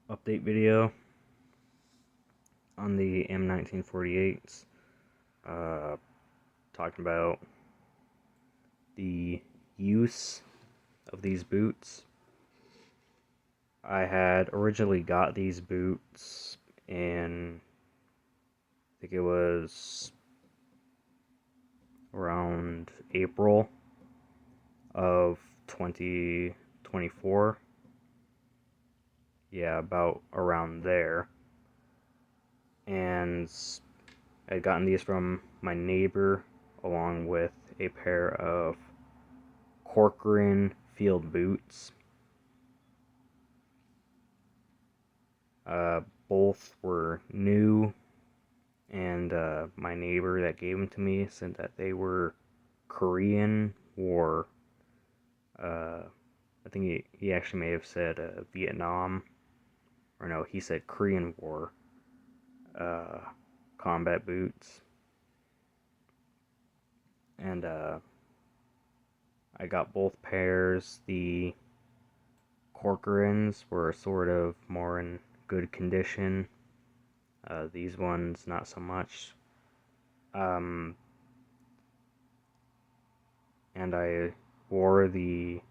update video on the M1948s, uh, talking about the use of these boots. I had originally got these boots in, I think it was around April of 2024. Yeah, about around there. And I'd gotten these from my neighbor along with a pair of Corcoran field boots. Both were new, and my neighbor that gave them to me said that they were Korean War. I think he actually may have said Vietnam, or no, he said Korean War uh, combat boots. And I got both pairs. The Corcorans were sort of more in good condition. These ones, not so much. And I wore the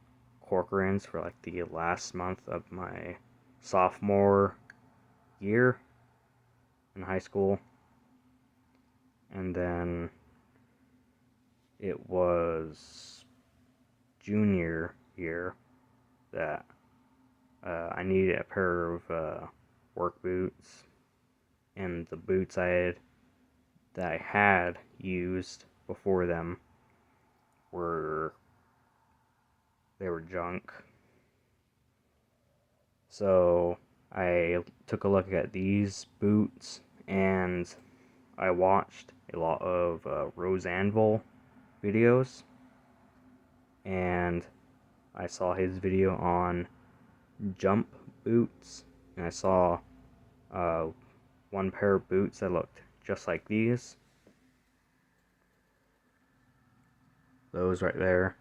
Corcorans for like the last month of my sophomore year in high school. And then it was junior year that I needed a pair of work boots, and the boots that I had used before them were junk. So I took a look at these boots, and I watched a lot of Rose Anvil videos, and I saw his video on jump boots, and I saw uh, one pair of boots that looked just like these. Those right there.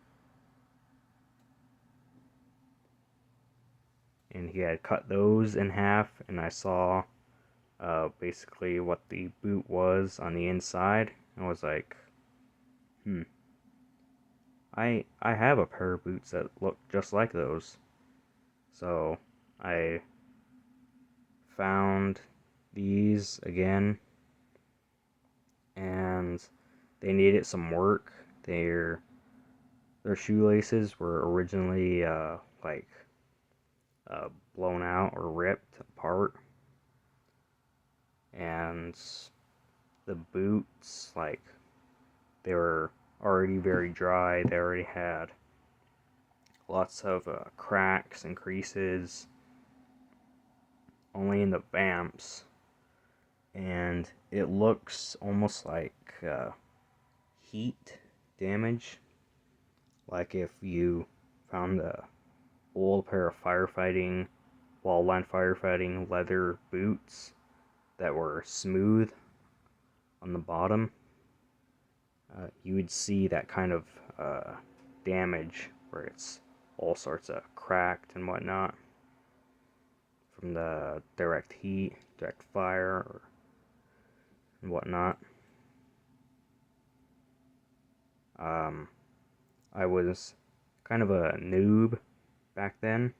And he had cut those in half, and I saw basically what the boot was on the inside. I was like, I have a pair of boots that look just like those. So I found these again, and they needed some work. Their shoelaces were originally like blown out or ripped apart, and the boots, like, they were already very dry. They already had lots of cracks and creases only in the vamps, and it looks almost like heat damage, like if you found a old pair of wildland firefighting leather boots that were smooth on the bottom. You would see that kind of damage where it's all sorts of cracked and whatnot from the direct heat, direct fire, and whatnot. I was kind of a noob back then,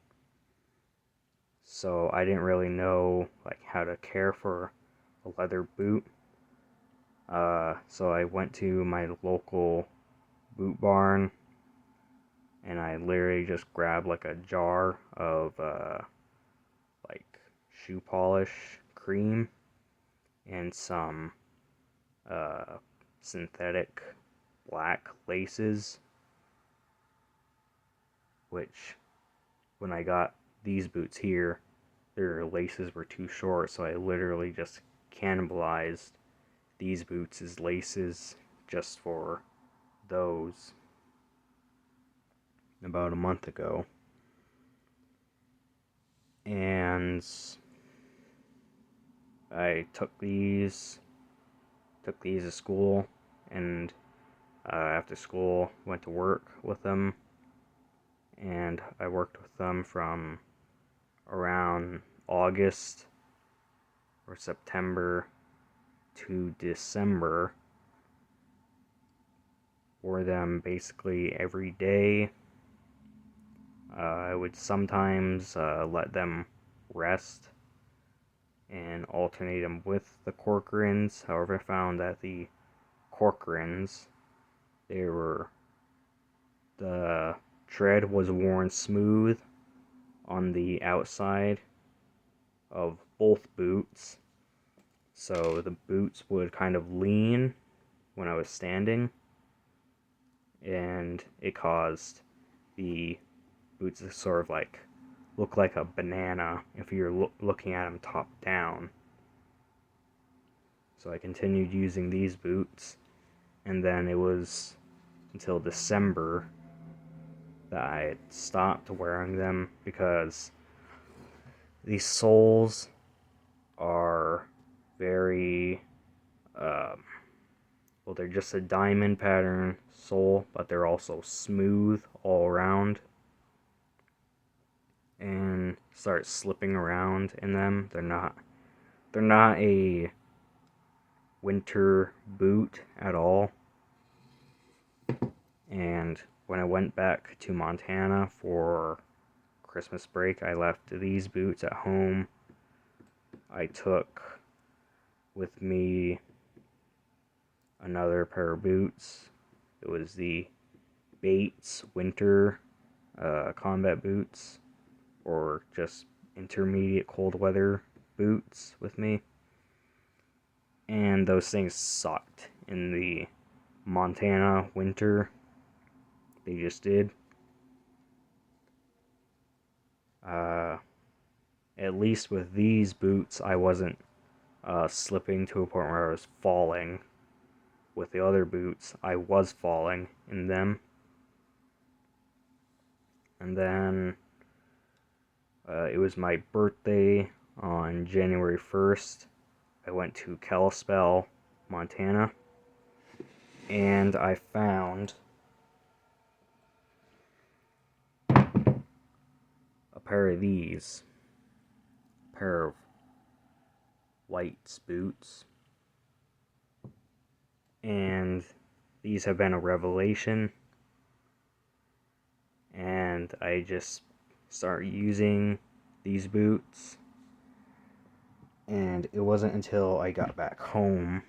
so I didn't really know like how to care for a leather boot. So I went to my local boot barn, and I literally just grabbed like a jar of like shoe polish cream and some synthetic black laces, which when I got these boots here, their laces were too short, so I literally just cannibalized these boots as laces just for those about a month ago. And I took these to school, and after school went to work with them, and I worked with them from around August or September to December. Wore them basically every day. I would sometimes let them rest and alternate them with the Corcorans. However, I found that the Corcorans, the tread was worn smooth on the outside of both boots, so the boots would kind of lean when I was standing, and it caused the boots to sort of like look like a banana if you're looking at them top down. So I continued using these boots, and then it was until December that I had stopped wearing them because these soles are very, well, they're just a diamond pattern sole, but they're also smooth all around, and start slipping around in them. They're not a winter boot at all. And when I went back to Montana for Christmas break, I left these boots at home. I took with me another pair of boots. It was the Bates winter combat boots, or just intermediate cold weather boots with me. And those things sucked in the Montana winter. They just did. At least with these boots, I wasn't slipping to a point where I was falling. With the other boots, I was falling in them. And then it was my birthday on January 1st. I went to Kalispell, Montana, and I found a pair of these. A pair of white boots. And these have been a revelation. And I just started using these boots. And it wasn't until I got back home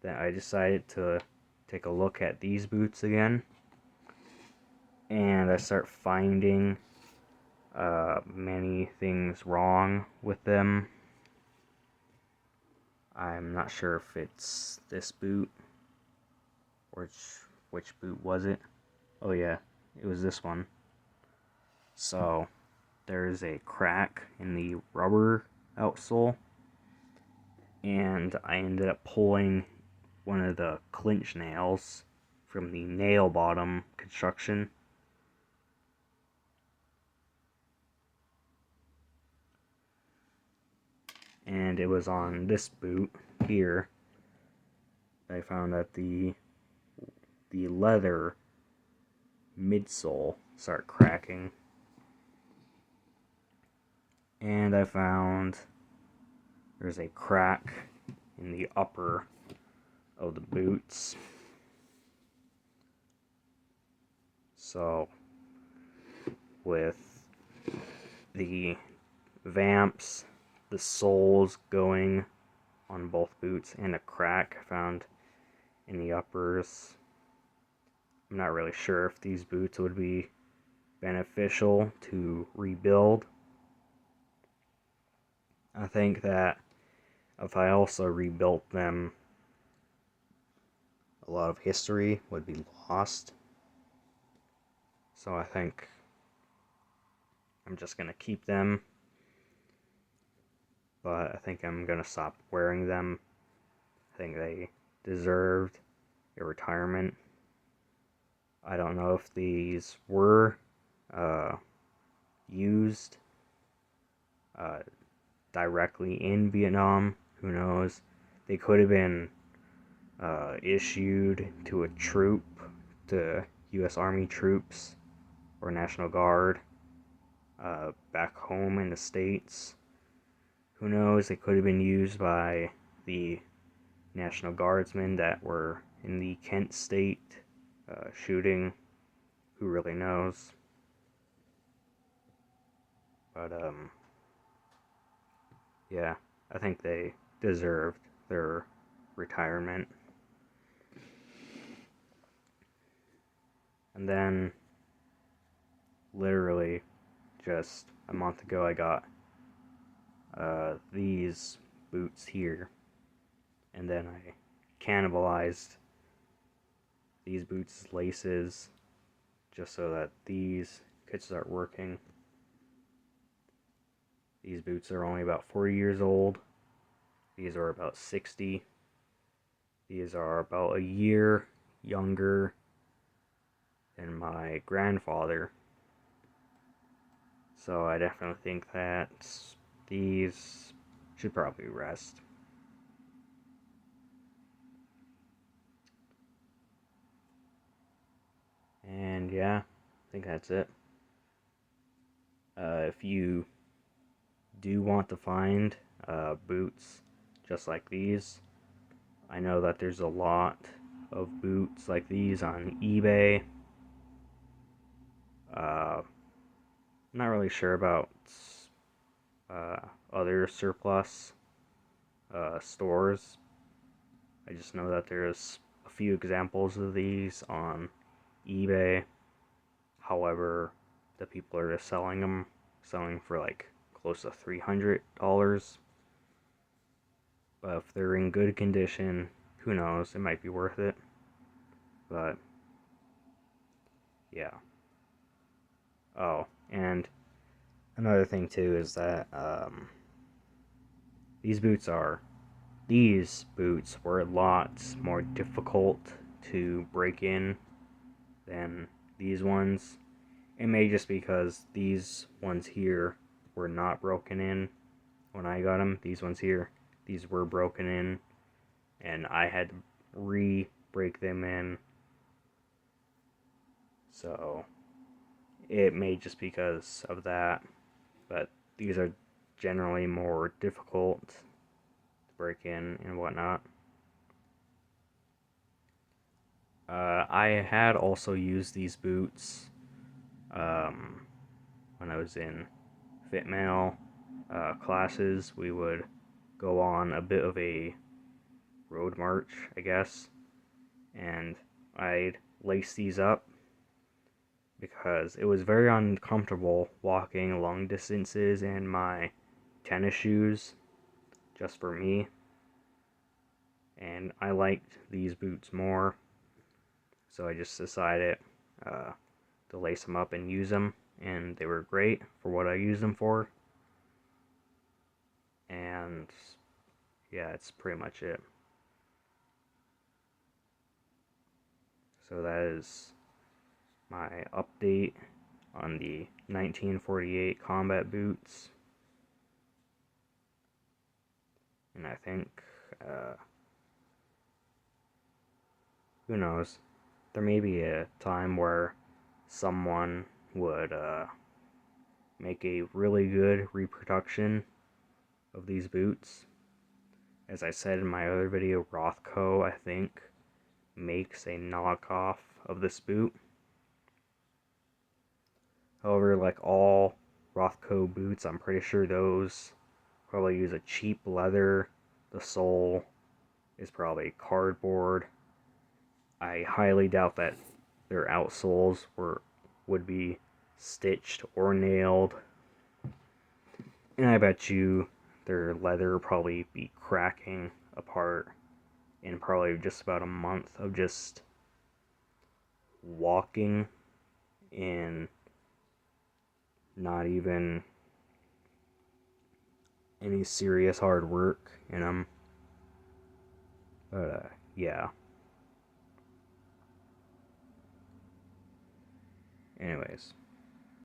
that I decided to take a look at these boots again. And I start finding many things wrong with them. I'm not sure if it's this boot, or which boot was it? Oh yeah, it was this one. So there's a crack in the rubber outsole, and I ended up pulling one of the clinch nails from the nail bottom construction. And it was on this boot here. I found that the leather midsole started cracking. And I found there's a crack in the upper of the boots. So with the vamps, the soles going on both boots, and a crack found in the uppers, I'm not really sure if these boots would be beneficial to rebuild. I think that if I also rebuilt them, a lot of history would be lost. So I think I'm just going to keep them. But I think I'm going to stop wearing them. I think they deserved a retirement. I don't know if these were used directly in Vietnam. Who knows? They could have been issued to a troop, to U.S. Army troops or National Guard back home in the States. Who knows? They could have been used by the National Guardsmen that were in the Kent State shooting. Who really knows? But, yeah, I think they deserved their retirement. And then, literally, just a month ago, I got these boots here. And then I cannibalized these boots' laces just so that these could start working. These boots are only about 40 years old. These are about 60. These are about a year younger than my grandfather. So I definitely think that these should probably rest. And yeah, I think that's it. If you do want to find boots just like these, I know that there's a lot of boots like these on eBay. I'm not really sure about other surplus stores. I just know that there's a few examples of these on eBay. However, the people are just selling for like close to $300. But if they're in good condition, who knows? It might be worth it. But yeah. Oh, and another thing too is that these boots were a lot more difficult to break in than these ones. It may just because these ones here were not broken in when I got them. These ones here, these were broken in, and I had to re-break them in. So it may just because of that, but these are generally more difficult to break in and whatnot. I had also used these boots when I was in fit mail classes. We would go on a bit of a road march, I guess, and I'd lace these up because it was very uncomfortable walking long distances in my tennis shoes just for me, and I liked these boots more, so I just decided to lace them up and use them, and they were great for what I used them for. And yeah, it's pretty much it. So that is my update on the 1948 combat boots. And I think, who knows, there may be a time where someone would make a really good reproduction of these boots. As I said in my other video, Rothko, I think, makes a knockoff of this boot. However, like all Rothko boots, I'm pretty sure those probably use a cheap leather. The sole is probably cardboard. I highly doubt that their outsoles would be stitched or nailed. And I bet you their leather would probably be cracking apart in probably just about a month of just walking and not even any serious hard work in them. But yeah. Anyways.